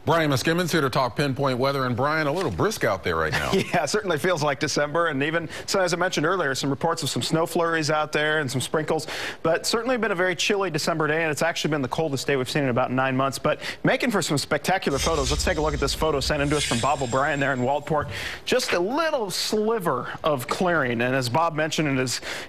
Brian Miskimins here to talk pinpoint weather. And Brian, a little brisk out there right now. Yeah, it certainly feels like December. And even, so as I mentioned earlier, some reports of some snow flurries out there and some sprinkles. But certainly been a very chilly December day, and it's actually been the coldest day we've seen in about 9 months. But making for some spectacular photos. Let's take a look at this photo sent in to us from Bob O'Brien there in Waldport. Just a little sliver of clearing. And as Bob mentioned in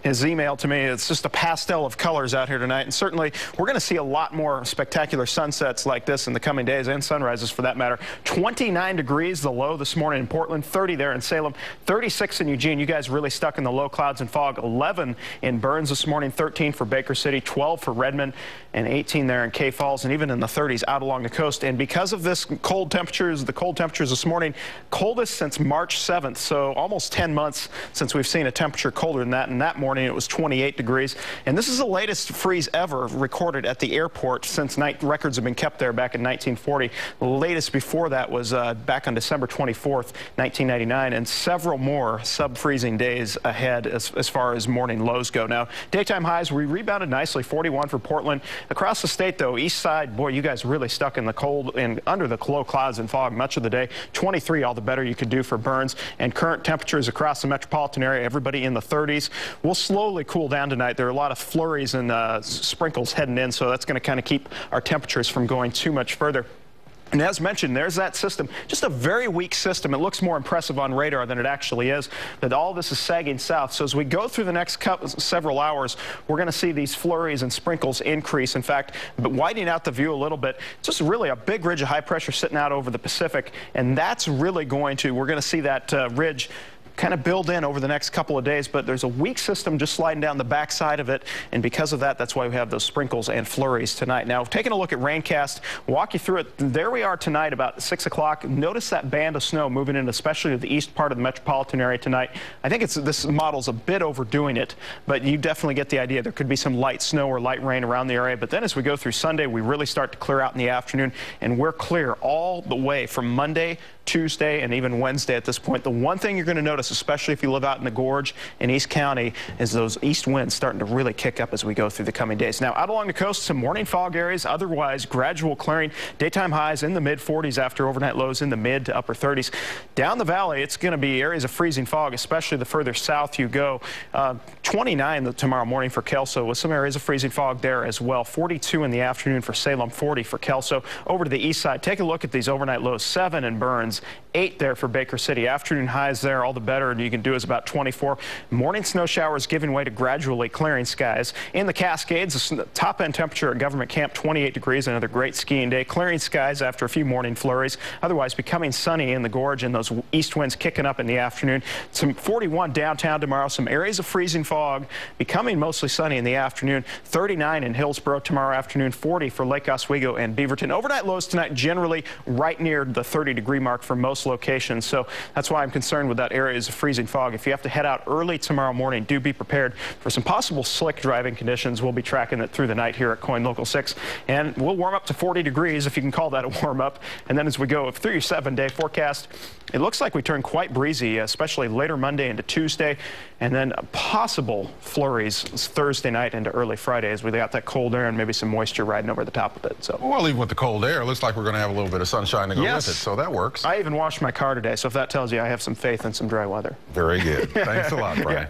his email to me, it's just a pastel of colors out here tonight. And certainly we're going to see a lot more spectacular sunsets like this in the coming days, and sunrises for that matter. 29 degrees the low this morning in Portland, 30 there in Salem, 36 in Eugene. You guys really stuck in the low clouds and fog. 11 in Burns this morning, 13 for Baker City, 12 for Redmond, and 18 there in K Falls, and even in the 30s out along the coast. And because of this cold temperatures, the cold temperatures this morning, coldest since March 7th, so almost 10 months since we've seen a temperature colder than that. And that morning it was 28 degrees. And this is the latest freeze ever recorded at the airport since records have been kept there back in 1940. The latest before that was back on December 24th, 1999, and several more sub-freezing days ahead as far as morning lows go. Now, daytime highs, we rebounded nicely, 41 for Portland. Across the state, though, east side, boy, you guys really stuck in the cold and under the low clouds and fog much of the day. 23, all the better you could do for Burns. And current temperatures across the metropolitan area, everybody in the 30s. We'll slowly cool down tonight. There are a lot of flurries and sprinkles heading in, so that's going to kind of keep our temperatures from going too much further. And as mentioned, there's that system, just a very weak system. It looks more impressive on radar than it actually is, that all this is sagging south. So as we go through the next several hours, we're going to see these flurries and sprinkles increase. In fact, widening out the view a little bit, just really a big ridge of high pressure sitting out over the Pacific. And that's really we're going to see that ridge kind of build in over the next couple of days, but there's a weak system just sliding down the backside of it, and because of that, that's why we have those sprinkles and flurries tonight. Now, taking a look at Raincast, walk you through it. There we are tonight about 6 o'clock. Notice that band of snow moving in, especially to the east part of the metropolitan area tonight. I think this model's a bit overdoing it, but you definitely get the idea. There could be some light snow or light rain around the area, but then as we go through Sunday, we really start to clear out in the afternoon, and we're clear all the way from Monday, Tuesday, and even Wednesday at this point. The one thing you're going to notice, especially if you live out in the Gorge in East County, is those east winds starting to really kick up as we go through the coming days. Now, out along the coast, some morning fog areas, otherwise gradual clearing. Daytime highs in the mid-40s after overnight lows in the mid to upper 30s. Down the valley, it's going to be areas of freezing fog, especially the further south you go. 29 tomorrow morning for Kelso, with some areas of freezing fog there as well. 42 in the afternoon for Salem, 40 for Kelso. Over to the east side, take a look at these overnight lows. 7 in Burns, 8 there for Baker City. Afternoon highs there, all the better, and you can do is about 24. Morning snow showers giving way to gradually clearing skies. In the Cascades, the top-end temperature at Government Camp, 28 degrees, another great skiing day. Clearing skies after a few morning flurries, otherwise becoming sunny in the Gorge and those east winds kicking up in the afternoon. Some 41 downtown tomorrow, some areas of freezing fog, becoming mostly sunny in the afternoon. 39 in Hillsborough tomorrow afternoon, 40 for Lake Oswego and Beaverton. Overnight lows tonight generally right near the 30-degree mark for most locations, so that's why I'm concerned with that areas of freezing fog. If you have to head out early tomorrow morning, do be prepared for some possible slick driving conditions. We'll be tracking it through the night here at KOIN Local 6, and we'll warm up to 40 degrees, if you can call that a warm up. And then as we go through your 7-day forecast, it looks like we turn quite breezy, especially later Monday into Tuesday, and then possible flurries Thursday night into early Friday as we got that cold air and maybe some moisture riding over the top of it. So, well, even with the cold air, it looks like we're going to have a little bit of sunshine to go with it, so that works. I even washed my car today, so if that tells you I have some faith in some dry weather. Very good. Thanks a lot, Brian.